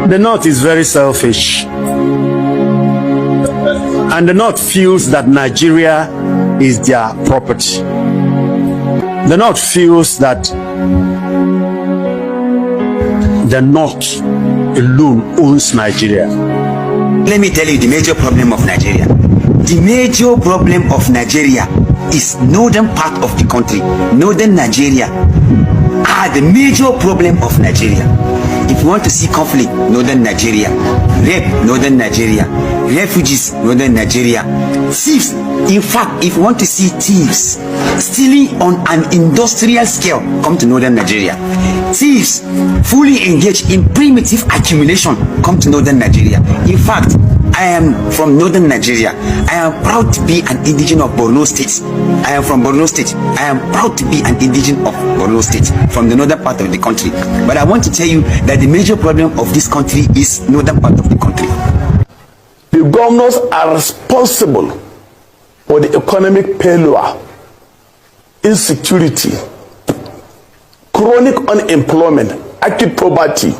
The North is very selfish. And the North feels that Nigeria is their property. The North feels that the North alone owns Nigeria. Let me tell you the major problem of Nigeria. The major problem of Nigeria is northern part of the country. Northern Nigeria are the major problem of Nigeria. If you want to see conflict, northern Nigeria. Rape, northern Nigeria. Refugees, northern Nigeria. Thieves, in fact, if you want to see thieves stealing on an industrial scale, come to northern Nigeria. Thieves fully engaged in primitive accumulation, come to northern Nigeria. In fact, I am from northern Nigeria. I am proud to be an indigenous of Borno State. I am from Borno State. I am proud to be an indigenous of Borno State, from the northern part of the country. But I want to tell you that the major problem of this country is northern part of the country. The governors are responsible for the economic failure, insecurity, chronic unemployment, acute poverty,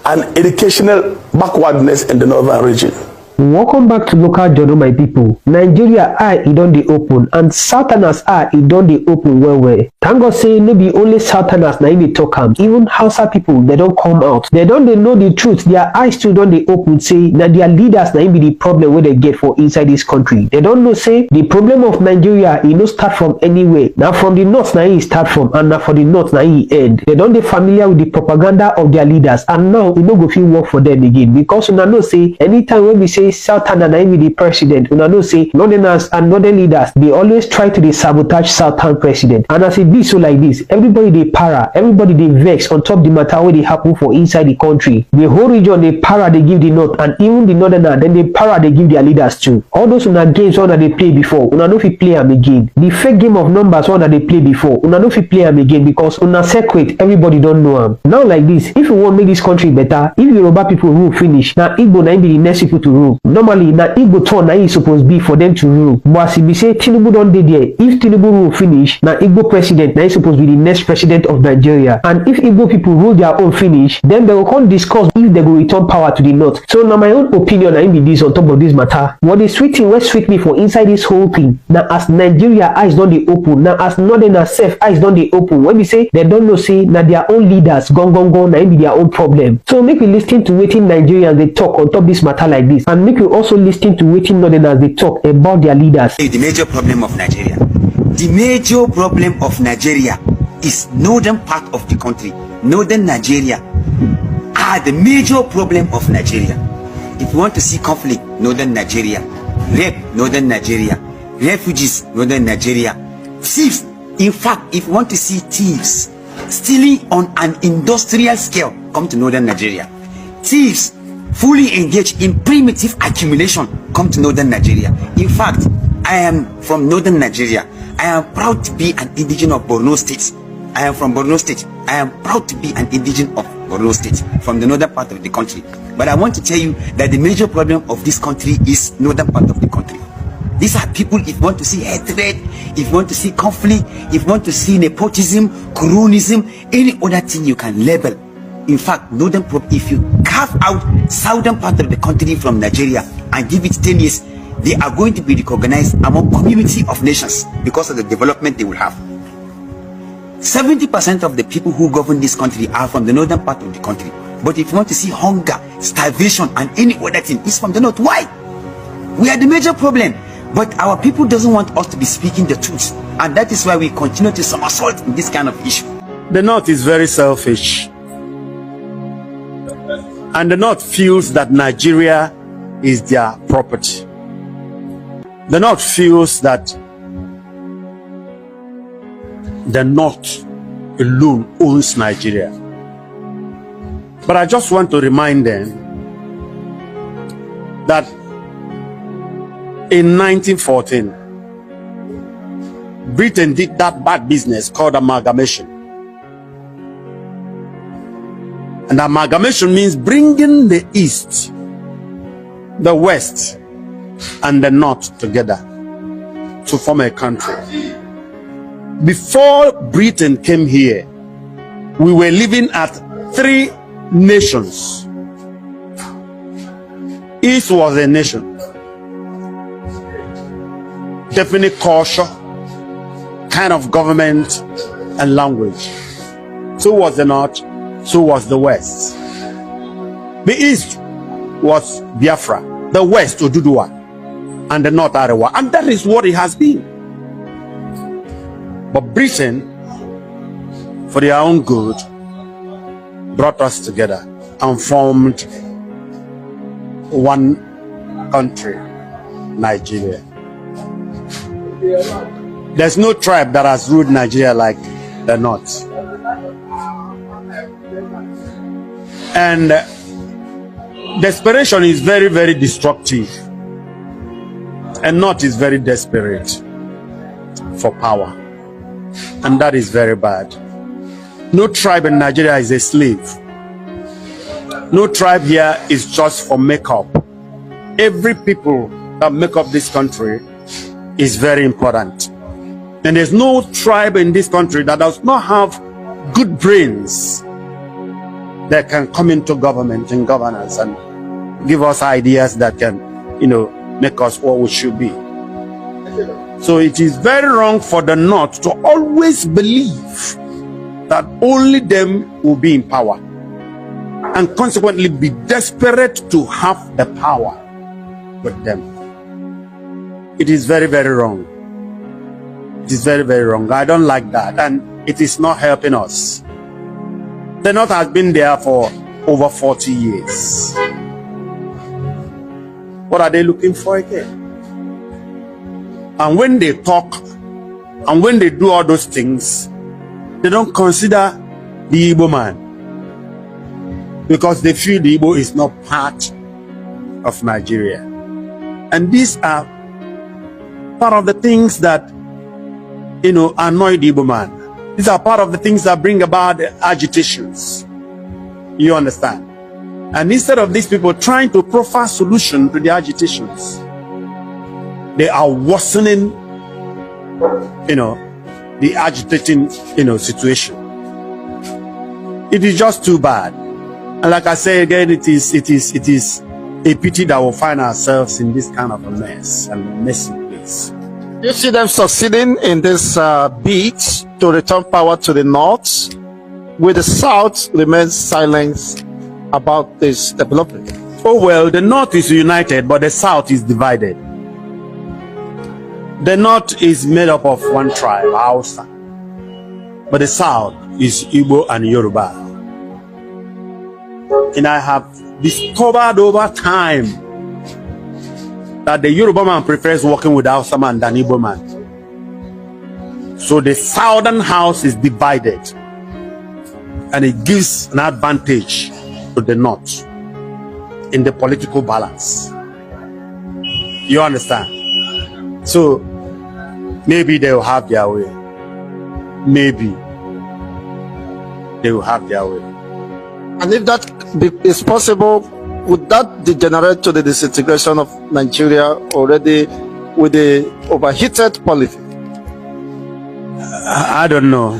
and educational backwardness in the northern region. Welcome back to Local Journal, my people. Nigeria it don't dey open, and Southerners it don't dey open well. Thank God say no be only Southerners na dey talk am. Even Hausa people, they don't come out. They don't know the truth. Their eyes too don't dey open. Say that their leaders na be the problem where they get for inside this country. They don't know say the problem of Nigeria no start from anywhere. Now from the north na it start from, and now for the north na it end. They don't dey familiar with the propaganda of their leaders, and now it no go fit work for them again, because una know say anytime when we say Southern and be the president, una know say northerners and northern leaders, they always try to sabotage Southern president. And as it be so like this, everybody they para, everybody they vex on top the matter where they happen for inside the country. The whole region they para, they give the north, and even the northerner, then they para, they give their leaders too. All those una games one that they play before, una know if you play them again. The fake game of numbers one that they play before, una know if you play them again, because una sɛcrɛt, everybody don't know them. Now like this, if you want to make this country better, if Yoruba people rule finish, now Igbo na be the next people to rule. Normally, na Igbo turn na is supposed to be for them to rule. But as we say, Tinubu don't dey there. If Tinubu rule finish, na Igbo president na is supposed to be the next president of Nigeria. And if Igbo people rule their own finish, then they will come discuss if they will return power to the north. So now my own opinion na be this on top of this matter. What is sweet thing, what sweet me for inside this whole thing? Now as Nigeria eyes don't dey open, now as northern self eyes don't dey open. When we say they don't know, say na their own leaders gone na be their own problem. So make we listen to waiting Nigerians they talk on top this matter like this, and make we also listen to waiting northerners they talk about their leaders. The major problem of Nigeria. The major problem of Nigeria is northern part of the country. Northern Nigeria are the major problem of Nigeria. If you want to see conflict, northern Nigeria. Rape, northern Nigeria. Refugees, northern Nigeria. Thieves, in fact, if you want to see thieves stealing on an industrial scale, come to northern Nigeria. Thieves fully engaged in primitive accumulation, come to northern Nigeria. In fact, I am from northern Nigeria. I am proud to be an indigenous of Borno State. I am from Borno State. I am proud to be an indigenous of Borno State, from the northern part of the country. But I want to tell you that the major problem of this country is northern part of the country. These are people, if you want to see hatred, if you want to see conflict, if you want to see nepotism, cronyism, any other thing you can label. In fact, northern if you carve out southern part of the country from Nigeria and give it 10 years, they are going to be recognized among community of nations because of the development they will have. 70% of the people who govern this country are from the northern part of the country. But if you want to see hunger, starvation, and any other thing, it's from the north. Why? We are the major problem. But our people doesn't want us to be speaking the truth. And that is why we continue to somersault in this kind of issue. The North is very selfish. And the North feels that Nigeria is their property. The North feels that the North alone owns Nigeria. But I just want to remind them that in 1914, Britain did that bad business called amalgamation. And amalgamation means bringing the East, the West, and the North together to form a country. Before Britain came here, we were living at 3 nations. East was a nation. Definite culture, kind of government and language. So was the North, so was the West. The East was Biafra, the West Oduduwa, and the North Arewa. And that is what it has been. But Britain, for their own good, brought us together and formed one country, Nigeria. There's no tribe that has ruled Nigeria like the North. And desperation is very, very destructive. And North is very desperate for power. And that is very bad. No tribe in Nigeria is a slave. No tribe here is just for makeup. Every people that make up this country is very important. And there's no tribe in this country that does not have good brains that can come into government and governance and give us ideas that can, make us what we should be. So it is very wrong for the North to always believe that only them will be in power, and consequently be desperate to have the power with them. It is very, very wrong. It is very, very wrong. I don't like that, and it is not helping us. The North has been there for over 40 years. What are they looking for again? And when they talk and when they do all those things, they don't consider the Igbo man, because they feel the Igbo is not part of Nigeria. And these are part of the things that, annoy the Igbo man. These are part of the things that bring about the agitations. You understand? And instead of these people trying to proffer solution to the agitations, they are worsening, the agitating, situation. It is just too bad. And like I say again, it is a pity that we'll find ourselves in this kind of a mess and messy place. You see them succeeding in this bid to return power to the North, with the South remains silent about this development. Oh well, the North is united, but the South is divided. The North is made up of one tribe, Hausa, but the South is Igbo and Yoruba. And I have discovered over time that the Yoruba man prefers working with the Hausa man than Igbo man. So the Southern house is divided, and it gives an advantage to the North in the political balance. You understand? So maybe they will have their way. Maybe they will have their way. And if that is possible, would that degenerate to the disintegration of Nigeria already with the overheated politics? I don't know.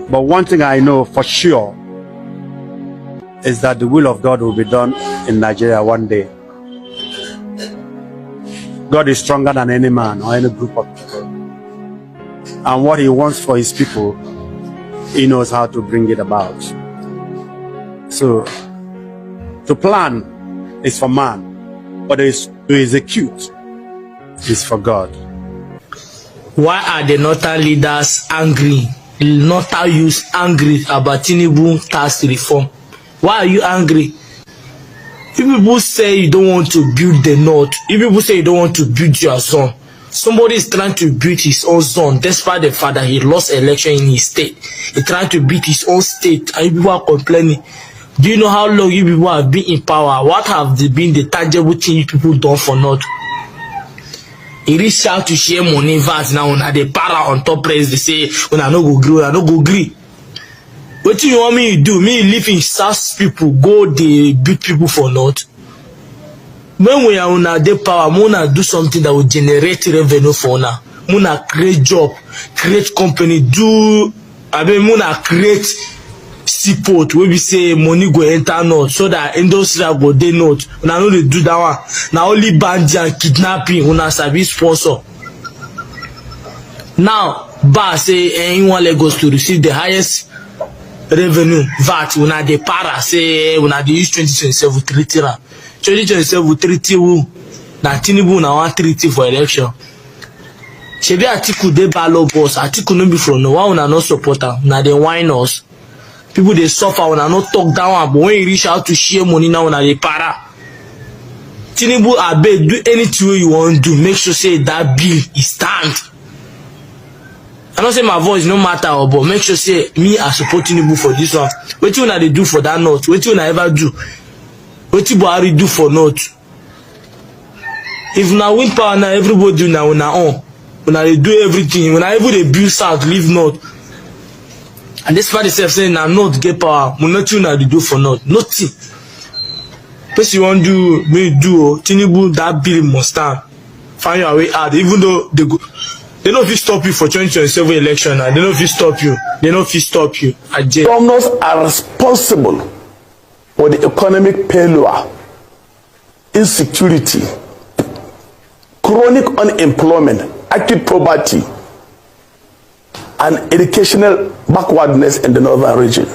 But one thing I know for sure is that the will of God will be done in Nigeria one day. God is stronger than any man or any group of people. And what he wants for his people, he knows how to bring it about. So, to plan is for man, but to execute is for God. Why are the Northern leaders angry? Northern youth angry about Tinubu tax reform? Why are you angry? If people say you don't want to build the North, if people say you don't want to build your zone, somebody is trying to build his own zone despite the fact that he lost election in his state. He's trying to build his own state, and people are complaining. Do you know how long you people have been in power? What have been the tangible thing you people done for North? He reached out to share money VAT now on the para on top place. They say, when I no go agree. What do you want me to do? Me live in South people, go the big people for North. When we are on the power, Mona do something that will generate revenue for now. Mona create job, create company, Mona create seaport wey be say money go enter north so that industry go dey north. Una no dey do that one. Na only bandit and kidnapping una sabi sponsor. Now bar say anyone Lagos to receive the highest revenue VAT. Una dey para say una dey use 2027 treaty am. 2027 treaty who na Tinubu na wan treaty for election. Shebi Atiku dey ballot boss. Atiku no be from no. Why una no support am? Na dey whine us. People dey suffer. Una no talk that one. But when you reach out to share money now, una dey para. Tinubu abeg do anything wey you wan do. Make sure say that bill is stand. I know say my voice no matter, but make sure say me I support Tinubu for this one. Wetin una dey do for that north? Wetin una ever do? Wetin Buhari do for north? If una win power now, everybody na una own. Una dey do everything. Una even dey build south, leave north. And this part itself saying na north get power. Nothing una dey do for north. Nothing. Person you wan do, may do. Tinubu that bill must stand. Find your way out. Even though they no fit stop you for 2027 election. They no fit stop you. They no fit stop you. Governors are responsible for the economic failure, insecurity, chronic unemployment, acute poverty, and educational backwardness in the northern region.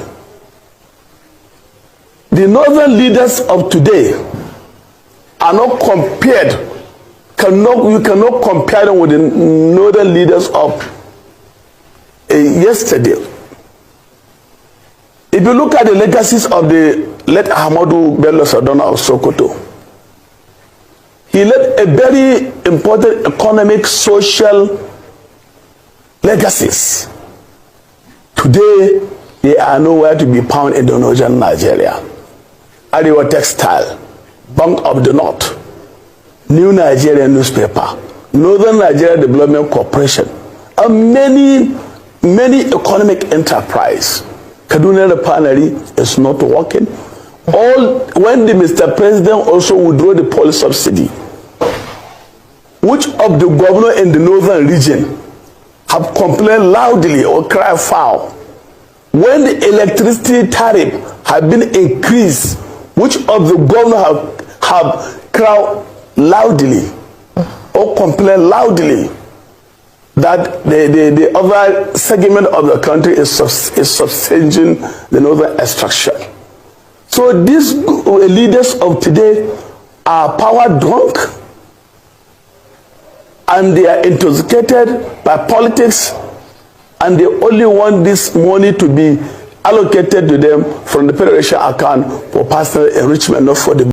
The northern leaders of today are not compared. You cannot compare them with the northern leaders of yesterday. If you look at the legacies of the late Ahmadu Bello Sardauna of Sokoto, he left a very important economic, social legacies. Today, they are nowhere to be found in the northern Nigeria. Ariwa Textile, Bank of the North, New Nigerian Newspaper, Northern Nigeria Development Corporation, and many economic enterprise. Kaduna Refinery is not working. When the Mr. President also withdrew the police subsidy, which of the governor in the northern region have complained loudly or cry foul? When the electricity tariff have been increased, which of the governor have cried loudly or complained loudly that the other segment of the country is subsidizing the northern extraction? So these leaders of today are power drunk, and they are intoxicated by politics, and they only want this money to be allocated to them from the federation account for personal enrichment, not for the